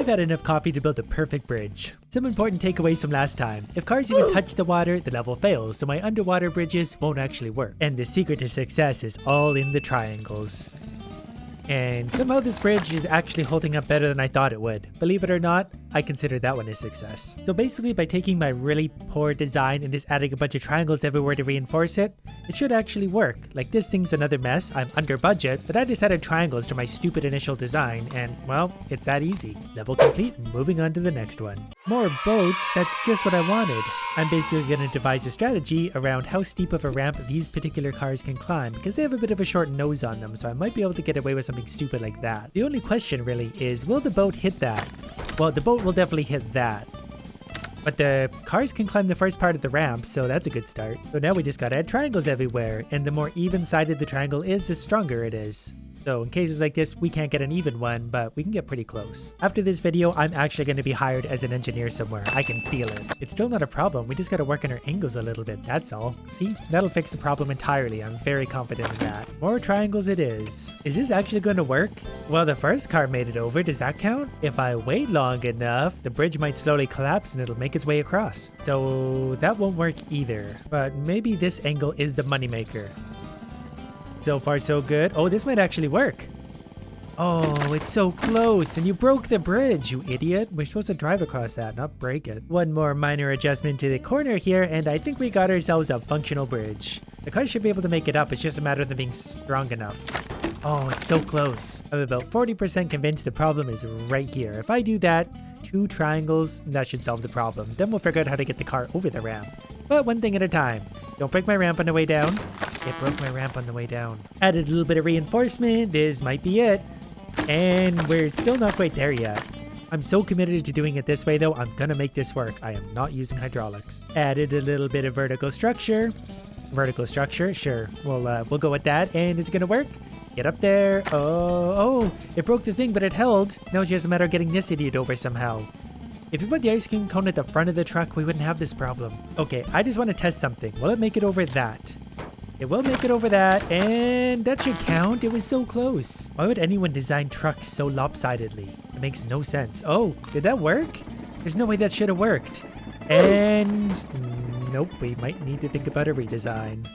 I've had enough coffee to build a perfect bridge. Some important takeaways from last time. If cars even touch the water, the level fails, so my underwater bridges won't actually work. And the secret to success is all in the triangles. And somehow this bridge is actually holding up better than I thought it would. Believe it or not, I consider that one a success. So basically by taking my really poor design and just adding a bunch of triangles everywhere to reinforce it, it should actually work. Like this thing's another mess, I'm under budget, but I just added triangles to my stupid initial design and well, it's that easy. Level complete, moving on to the next one. More boats, that's just what I wanted. I'm basically going to devise a strategy around how steep of a ramp these particular cars can climb because they have a bit of a short nose on them, so I might be able to get away with something stupid like that. The only question really is, will the boat hit that? Well, the boat will definitely hit that. But the cars can climb the first part of the ramp, so that's a good start. So now we just gotta add triangles everywhere, and the more even-sided the triangle is, the stronger it is. So in cases like this, we can't get an even one, but we can get pretty close. After this video, I'm actually going to be hired as an engineer somewhere. I can feel it. It's still not a problem. We just got to work on our angles a little bit. That's all. See? That'll fix the problem entirely. I'm very confident in that. More triangles it is. Is this actually going to work? Well, the first car made it over. Does that count? If I wait long enough, the bridge might slowly collapse and it'll make its way across. So that won't work either. But maybe this angle is the moneymaker. So far, so good. Oh, this might actually work. Oh, it's so close. And you broke the bridge, you idiot. We're supposed to drive across that, not break it. One more minor adjustment to the corner here, and I think we got ourselves a functional bridge. The car should be able to make it up. It's just a matter of them being strong enough. Oh, it's so close. I'm about 40% convinced the problem is right here. If I do that, 2 triangles, that should solve the problem. Then we'll figure out how to get the car over the ramp. But one thing at a time. Don't break my ramp on the way down. It broke my ramp on the way down. Added a little bit of reinforcement. This might be it. And we're still not quite there yet. I'm so committed to doing it this way though, I'm gonna make this work. I am not using hydraulics. Added a little bit of vertical structure. Vertical structure, sure. We'll go with that. And is it gonna work? Get up there. Oh, it broke the thing, but it held. Now it's just a matter of getting this idiot over somehow. If you put the ice cream cone at the front of the truck, we wouldn't have this problem. Okay, I just want to test something. Will it make it over that? It will make it over that, and that should count. It was so close. Why would anyone design trucks so lopsidedly? It makes no sense. Oh, did that work? There's no way that should have worked. And nope, we might need to think about a redesign.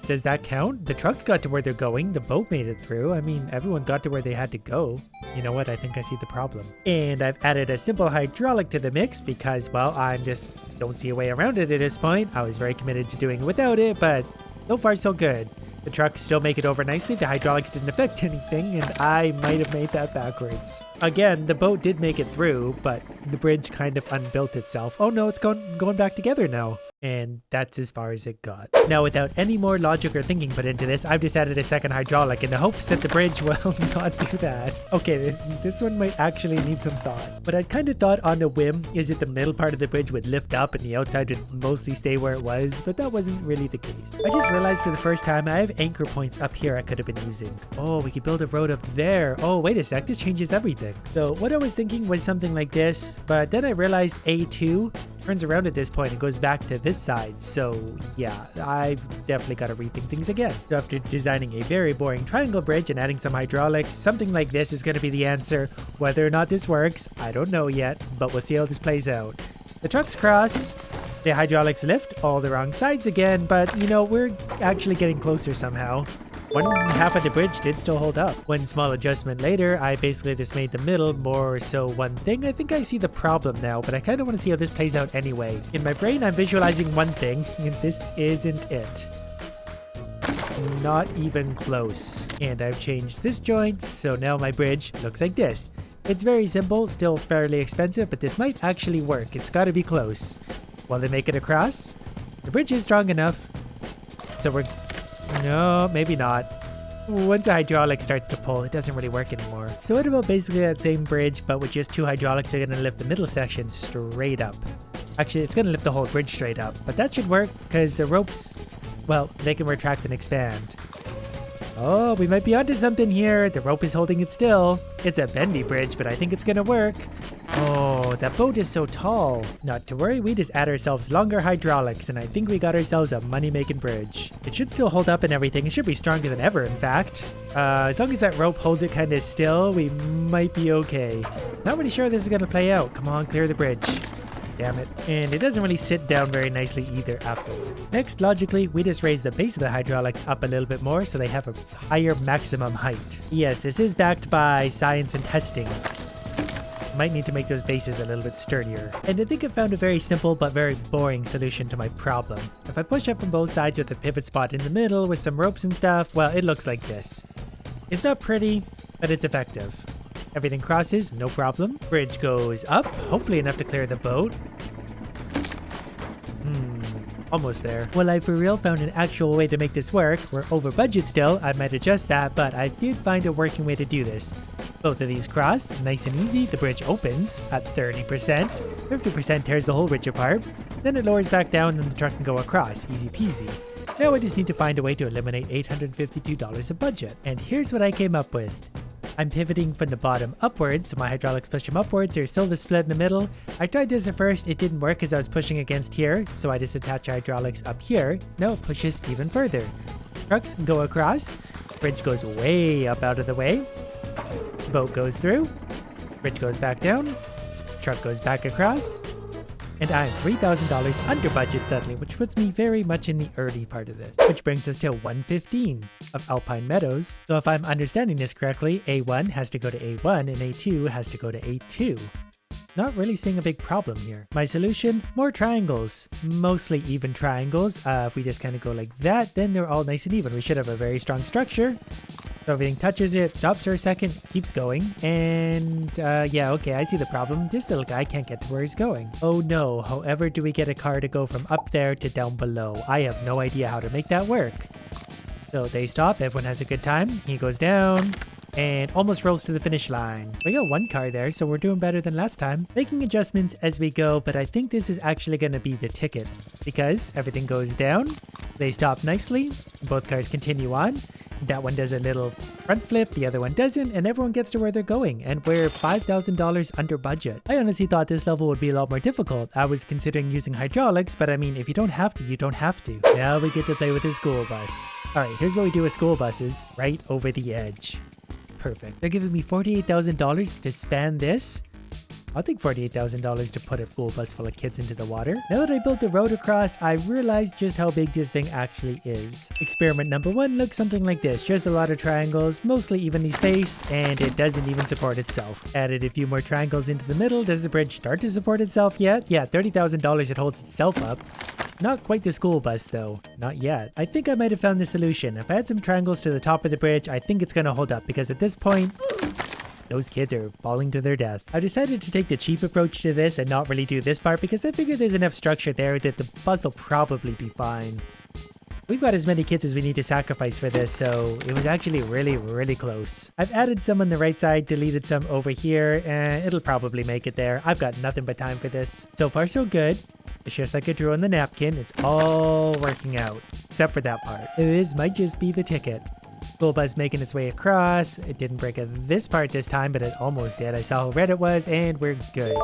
Does that count? The trucks got to where they're going. The boat made it through. I mean, everyone got to where they had to go. You know what? I think I see the problem. And I've added a simple hydraulic to the mix because, well, I just don't see a way around it at this point. I was very committed to doing it without it, but so far so good. The trucks still make it over nicely. The hydraulics didn't affect anything, and I might have made that backwards. Again, the boat did make it through, but the bridge kind of unbuilt itself. Oh no, it's going back together now. And that's as far as it got. Now, without any more logic or thinking put into this, I've just added a second hydraulic in the hopes that the bridge will not do that. Okay, this one might actually need some thought. But I kind of thought on a whim is that the middle part of the bridge would lift up and the outside would mostly stay where it was, but that wasn't really the case. I just realized for the first time I have anchor points up here I could have been using. Oh, we could build a road up there. Oh, wait a sec, this changes everything. So what I was thinking was something like this, but then I realized A2 turns around at this point and goes back to this side. So yeah, I've definitely got to rethink things again. So after designing a very boring triangle bridge and adding some hydraulics, something like this is going to be the answer. Whether or not this works, I don't know yet, but we'll see how this plays out. The trucks cross, the hydraulics lift all the wrong sides again, but you know, we're actually getting closer somehow. One half of the bridge did still hold up. One small adjustment later, I basically just made the middle more so one thing. I think I see the problem now, but I kind of want to see how this plays out anyway. In my brain, I'm visualizing one thing, and this isn't it. Not even close. And I've changed this joint, so now my bridge looks like this. It's very simple, still fairly expensive, but this might actually work. It's got to be close. While they make it across, the bridge is strong enough, so we're... No, maybe not. Once the hydraulic starts to pull, it doesn't really work anymore. So what about basically that same bridge, but with just 2 hydraulics are going to lift the middle section straight up. Actually, it's going to lift the whole bridge straight up, but that should work because the ropes, well, they can retract and expand. Oh, we might be onto something here. The rope is holding it still. It's a bendy bridge, but I think it's gonna work. Oh, that boat is so tall. Not to worry, we just add ourselves longer hydraulics, and I think we got ourselves a money-making bridge. It should still hold up and everything. It should be stronger than ever, in fact. As long as that rope holds it kind of still, we might be okay. Not really sure this is gonna play out. Come on, clear the bridge. Damn it. And it doesn't really sit down very nicely either afterward. Next, logically, we just raise the base of the hydraulics up a little bit more so they have a higher maximum height. Yes, this is backed by science and testing. Might need to make those bases a little bit sturdier. And I think I found a very simple but very boring solution to my problem. If I push up from both sides with a pivot spot in the middle with some ropes and stuff, well, it looks like this. It's not pretty, but it's effective. Everything crosses, no problem. Bridge goes up, hopefully enough to clear the boat. Almost there. Well, I for real found an actual way to make this work. We're over budget still, I might adjust that, but I did find a working way to do this. Both of these cross, nice and easy. The bridge opens at 30%. 50% tears the whole bridge apart. Then it lowers back down and the truck can go across, easy peasy. Now I just need to find a way to eliminate $852 of budget. And here's what I came up with. I'm pivoting from the bottom upwards, so my hydraulics push them upwards. There's still the split in the middle. I tried this at first, it didn't work as I was pushing against here, so I just attach hydraulics up here. Now it pushes even further. Trucks go across. Bridge goes way up out of the way. Boat goes through. Bridge goes back down. Truck goes back across. And I'm $3,000 under budget suddenly, which puts me very much in the early part of this. Which brings us to 115 of Alpine Meadows. So if I'm understanding this correctly, A1 has to go to A1 and A2 has to go to A2. Not really seeing a big problem here. My solution, more triangles. Mostly even triangles. If we just kind of go like that, then they're all nice and even. We should have a very strong structure. So everything touches it, stops for a second, keeps going, and yeah, okay, I see the problem. This little guy can't get to where he's going. Oh no, however do we get a car to go from up there to down below? I have no idea how to make that work. So they stop, everyone has a good time, he goes down, and almost rolls to the finish line. We got one car there, so we're doing better than last time. Making adjustments as we go, but I think this is actually going to be the ticket. Because everything goes down, they stop nicely, both cars continue on. That one does a little front flip, the other one doesn't, and everyone gets to where they're going, and we're $5,000 under budget. I honestly thought this level would be a lot more difficult. I was considering using hydraulics, but I mean, if you don't have to, you don't have to. Now we get to play with a school bus. Alright, here's what we do with school buses. Right over the edge. Perfect. They're giving me $48,000 to span this. I'll take $48,000 to put a full bus full of kids into the water. Now that I built the road across, I realized just how big this thing actually is. Experiment number 1 looks something like this. Just a lot of triangles, mostly evenly spaced, and it doesn't even support itself. Added a few more triangles into the middle. Does the bridge start to support itself yet? Yeah, $30,000 it holds itself up. Not quite the school bus though. Not yet. I think I might have found the solution. If I add some triangles to the top of the bridge, I think it's gonna hold up because at this point, those kids are falling to their death. I decided to take the cheap approach to this and not really do this part because I figured there's enough structure there that the bus will probably be fine. We've got as many kids as we need to sacrifice for this, so it was actually really close. I've added some on the right side, deleted some over here, and it'll probably make it there. I've got nothing but time for this. So far so good. It's just like I drew on the napkin. It's all working out, except for that part. This might just be the ticket. School bus making its way across. It didn't break this part this time, but it almost did. I saw how red it was, and we're good.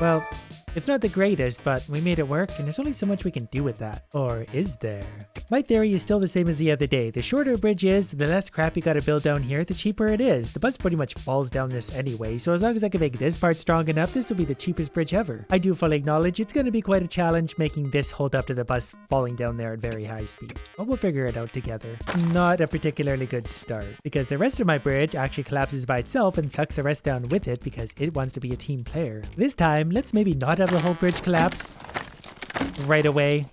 Well, it's not the greatest, but we made it work, and there's only so much we can do with that. Or is there? My theory is still the same as the other day. The shorter a bridge is, the less crap you gotta build down here, the cheaper it is. The bus pretty much falls down this anyway, so as long as I can make this part strong enough, this will be the cheapest bridge ever. I do fully acknowledge it's gonna be quite a challenge making this hold up to the bus falling down there at very high speed. But we'll figure it out together. Not a particularly good start, because the rest of my bridge actually collapses by itself and sucks the rest down with it because it wants to be a team player. This time, let's maybe not have the whole bridge collapse right away.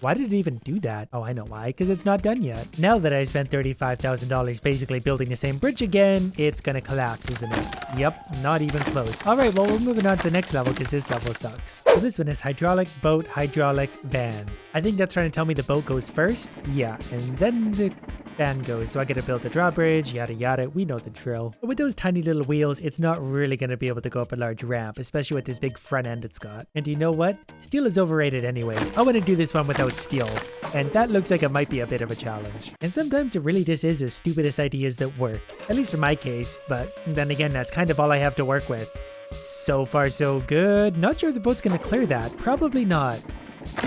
Why did it even do that? Oh, I know why, because it's not done yet. Now that I spent $35,000 basically building the same bridge again, it's gonna collapse, isn't it? Yep, not even close. All right, well, we're moving on to the next level because this level sucks. So this one is hydraulic, boat, hydraulic, van. I think that's trying to tell me the boat goes first. Yeah, and then the van goes. So I gotta build the drawbridge, yada yada. We know the drill. But with those tiny little wheels, it's not really gonna be able to go up a large ramp, especially with this big front end it's got. And you know what? Steel is overrated anyways. I want to do this one without about steel. And that looks like it might be a bit of a challenge. And sometimes it really just is the stupidest ideas that work. At least in my case, but then again, that's kind of all I have to work with. So far so good. Not sure if the boat's gonna clear that. Probably not.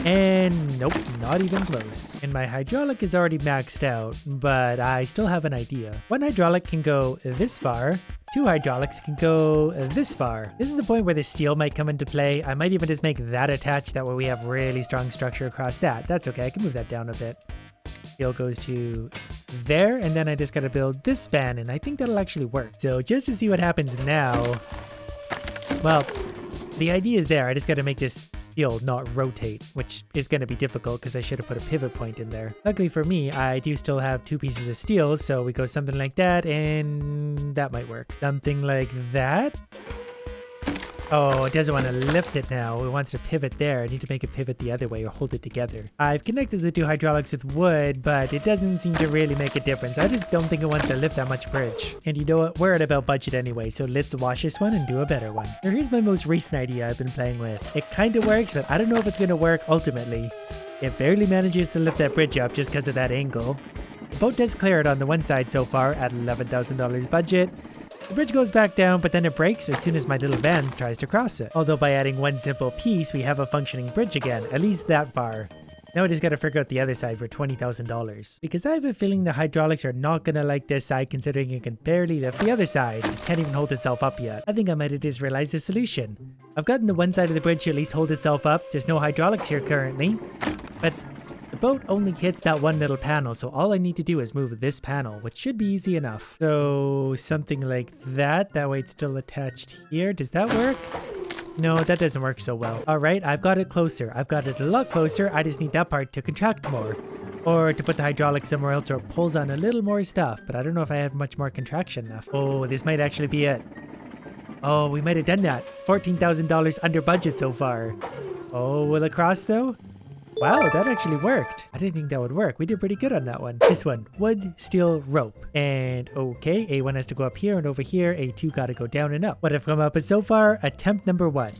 And nope, not even close. And my hydraulic is already maxed out, but I still have an idea. One hydraulic can go this far. Two hydraulics can go this far. This is the point where the steel might come into play. I might even just make that attached. That way we have really strong structure across that. That's okay. I can move that down a bit. Steel goes to there, and then I just gotta build this span, and I think that'll actually work. So just to see what happens now. Well, the idea is there. I just gotta make this steel not rotate, which is going to be difficult because I should have put a pivot point in there. Luckily for me, I do still have 2 pieces of steel, so we go something like that, and that might work. Something like that. Oh, it doesn't want to lift it now. It wants to pivot there. I need to make it pivot the other way or hold it together. I've connected the 2 hydraulics with wood, but it doesn't seem to really make a difference. I just don't think it wants to lift that much bridge. And you know what? We're at about budget anyway, so let's wash this one and do a better one. Now here's my most recent idea I've been playing with. It kind of works, but I don't know if it's going to work ultimately. It barely manages to lift that bridge up just because of that angle. The boat does clear it on the one side so far at $11,000 budget. The bridge goes back down, but then it breaks as soon as my little van tries to cross it. Although by adding one simple piece, we have a functioning bridge again, at least that far. Now I just gotta figure out the other side for $20,000. Because I have a feeling the hydraulics are not gonna like this side considering it can barely lift the other side. It can't even hold itself up yet. I think I might have just realized the solution. I've gotten the one side of the bridge to at least hold itself up. There's no hydraulics here currently. But the boat only hits that one little panel, so all I need to do is move this panel, which should be easy enough. So something like that. That way it's still attached here. Does that work? No, that doesn't work so well. All right, I've got it closer. I've got it a lot closer. I just need that part to contract more. Or to put the hydraulics somewhere else so it pulls on a little more stuff. But I don't know if I have much more contraction left. Oh, this might actually be it. Oh, we might have done that. $14,000 under budget so far. Oh, will it cross though? Wow, that actually worked. I didn't think that would work. We did pretty good on that one. This one, wood, steel, rope. And okay, A1 has to go up here and over here. A2 got to go down and up. What I've come up with so far, attempt number 1.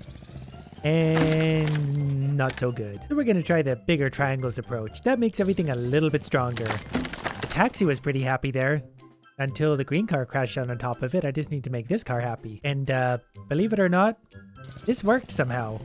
And not so good. So we're going to try the bigger triangles approach. That makes everything a little bit stronger. The taxi was pretty happy there. Until the green car crashed down on top of it. I just need to make this car happy. And believe it or not, this worked somehow.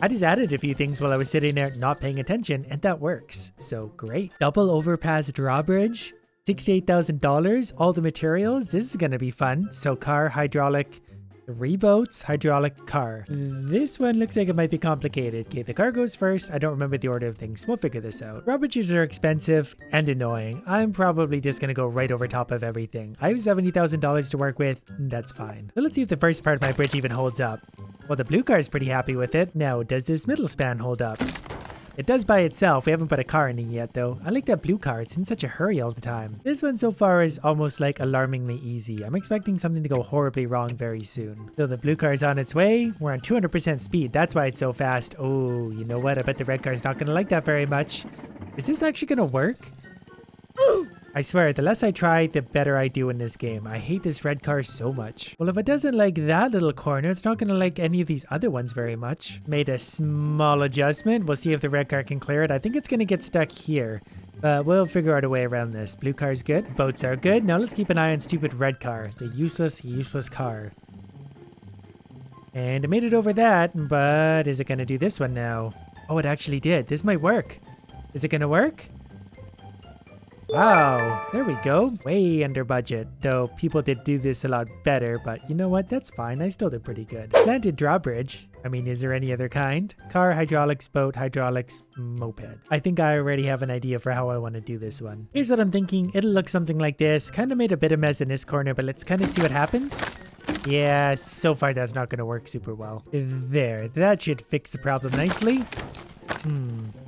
I just added a few things while I was sitting there not paying attention, and that works. So great. Double overpass drawbridge, $68,000, all the materials. This is going to be fun. So car, hydraulic, 3 boats, hydraulic, car. This one looks like it might be complicated. Okay, the car goes first. I don't remember the order of things. We'll figure this out. Drawbridges are expensive and annoying. I'm probably just going to go right over top of everything. I have $70,000 to work with. That's fine. So let's see if the first part of my bridge even holds up. Well, the blue car is pretty happy with it. Now, does this middle span hold up? It does by itself. We haven't put a car in it yet, though. I like that blue car. It's in such a hurry all the time. This one so far is almost like alarmingly easy. I'm expecting something to go horribly wrong very soon. So the blue car is on its way. We're on 200% speed. That's why it's so fast. Oh, you know what? I bet the red car is not going to like that very much. Is this actually going to work? I swear, the less I try, the better I do in this game. I hate this red car so much. Well, if it doesn't like that little corner, it's not going to like any of these other ones very much. Made a small adjustment. We'll see if the red car can clear it. I think it's going to get stuck here. But we'll figure out a way around this. Blue car's good. Boats are good. Now let's keep an eye on stupid red car. The useless car. And it made it over that, but is it going to do this one now? Oh, it actually did. This might work. Is it going to work? Wow, there we go. Way under budget, though people did do this a lot better, but you know what? That's fine. I still did pretty good. Planted drawbridge. I mean, is there any other kind? Car, hydraulics, boat, hydraulics, moped. I think I already have an idea for how I want to do this one. Here's what I'm thinking. It'll look something like this. Kind of made a bit of mess in this corner, but let's kind of see what happens. Yeah, so far that's not going to work super well. There, that should fix the problem nicely.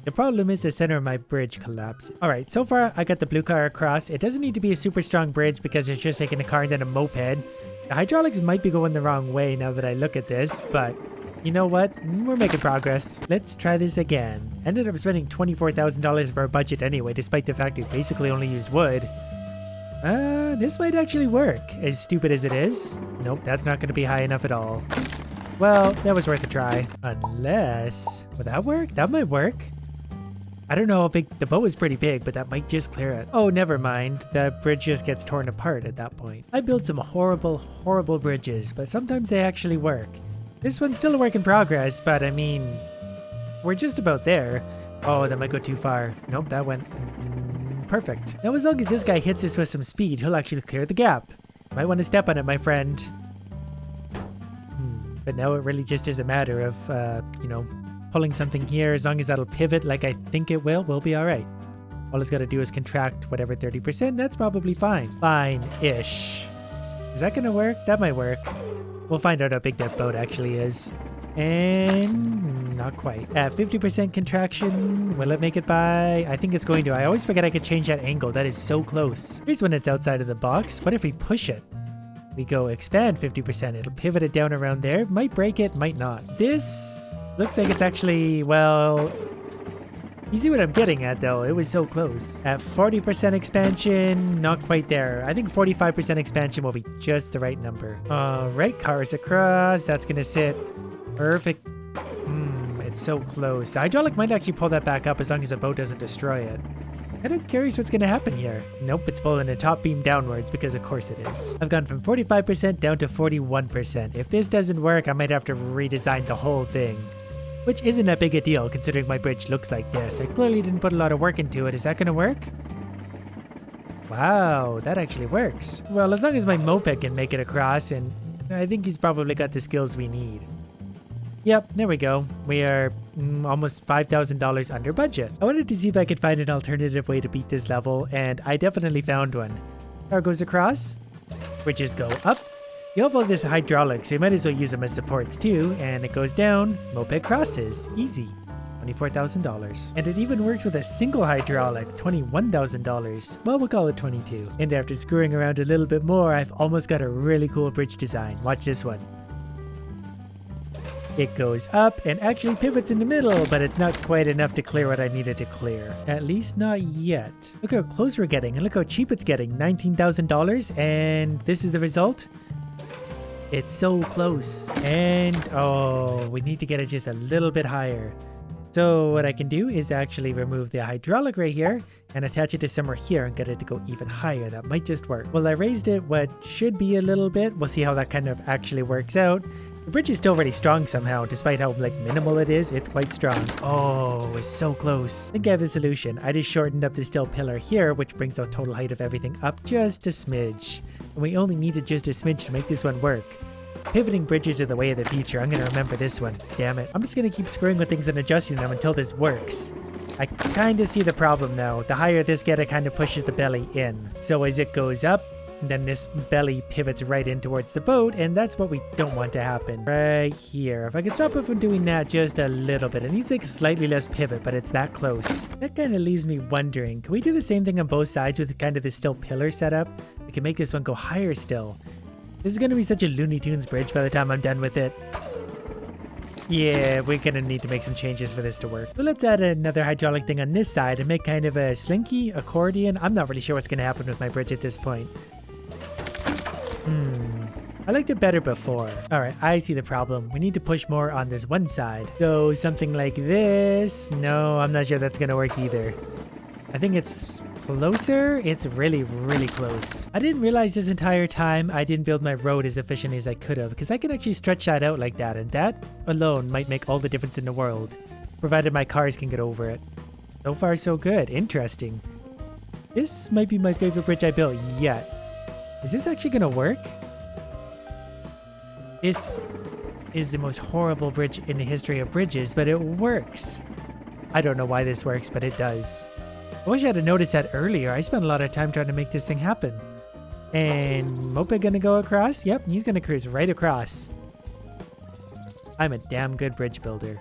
The problem is the center of my bridge collapsed. Alright, so far I got the blue car across. It doesn't need to be a super strong bridge because it's just taking a car and then a moped. The hydraulics might be going the wrong way now that I look at this, but you know what? We're making progress. Let's try this again. Ended up spending $24,000 of our budget anyway, despite the fact we basically only used wood. This might actually work, as stupid as it is. Nope, that's not going to be high enough at all. Well, that was worth a try. Unless... Would that work? That might work. I don't know how big, the boat is pretty big, but that might just clear it. Oh, never mind. The bridge just gets torn apart at that point. I built some horrible, horrible bridges, but sometimes they actually work. This one's still a work in progress, but I mean, we're just about there. Oh, that might go too far. Nope, that went perfect. Now, as long as this guy hits us with some speed, he'll actually clear the gap. Might want to step on it, my friend. But now it really just is a matter of, you know, pulling something here. As long as that'll pivot like I think it will, we'll be all right. All it's got to do is contract whatever 30%. That's probably fine. Fine-ish. Is that going to work? That might work. We'll find out how big that boat actually is. And not quite. At 50% contraction, will it make it by? I think it's going to. I always forget I could change that angle. That is so close. Here's when it's outside of the box. What if we push it? We go expand 50%. It'll pivot it down around there. Might break it, might not. This looks like it's actually, well, you see what I'm getting at though. It was so close. At 40% expansion, not quite there. I think 45% expansion will be just the right number. All right, cars across. That's going to sit perfect. It's so close. The hydraulic might actually pull that back up as long as the boat doesn't destroy it. I'm curious what's going to happen here. Nope, it's pulling the top beam downwards because of course it is. I've gone from 45% down to 41%. If this doesn't work, I might have to redesign the whole thing. Which isn't that big a deal considering my bridge looks like this. I clearly didn't put a lot of work into it. Is that going to work? Wow, that actually works. Well, as long as my moped can make it across, and I think he's probably got the skills we need. Yep, there we go. We are almost $5,000 under budget. I wanted to see if I could find an alternative way to beat this level, and I definitely found one. Car goes across, bridges go up. You have all this hydraulic, so you might as well use them as supports too, and it goes down, moped crosses. Easy. $24,000. And it even works with a single hydraulic, $21,000. Well, we'll call it 22. And after screwing around a little bit more, I've almost got a really cool bridge design. Watch this one. It goes up and actually pivots in the middle, but it's not quite enough to clear what I needed to clear. At least not yet. Look how close we're getting, and look how cheap it's getting. $19,000, and this is the result. It's so close. And, oh, we need to get it just a little bit higher. So what I can do is actually remove the hydraulic right here and attach it to somewhere here and get it to go even higher. That might just work. Well, I raised it what should be a little bit. We'll see how that kind of actually works out. The bridge is still very strong somehow, despite how like minimal it is. It's quite strong. Oh, it's so close. I think I have the solution. I just shortened up the steel pillar here, which brings the total height of everything up just a smidge. And we only needed just a smidge to make this one work. Pivoting bridges are the way of the future. I'm going to remember this one. Damn it. I'm just going to keep screwing with things and adjusting them until this works. I kind of see the problem now. The higher this gets, it kind of pushes the belly in. So as it goes up, then this belly pivots right in towards the boat, and that's what we don't want to happen. Right here. If I could stop it from doing that just a little bit. It needs like slightly less pivot, but it's that close. That kind of leaves me wondering, can we do the same thing on both sides with kind of this still pillar setup? We can make this one go higher still. This is going to be such a Looney Tunes bridge by the time I'm done with it. Yeah, we're going to need to make some changes for this to work. So let's add another hydraulic thing on this side and make kind of a slinky, accordion. I'm not really sure what's going to happen with my bridge at this point. I liked it better before. Alright, I see the problem. We need to push more on this one side. So something like this. No, I'm not sure that's going to work either. I think it's closer. It's really, really close. I didn't realize this entire time I didn't build my road as efficiently as I could have, because I can actually stretch that out like that, and that alone might make all the difference in the world, provided my cars can get over it. So far, so good. Interesting. This might be my favorite bridge I built yet. Is this actually going to work? This is the most horrible bridge in the history of bridges, but it works. I don't know why this works, but it does. I wish I had noticed that earlier. I spent a lot of time trying to make this thing happen. And moped gonna go across? Yep, he's gonna cruise right across. I'm a damn good bridge builder.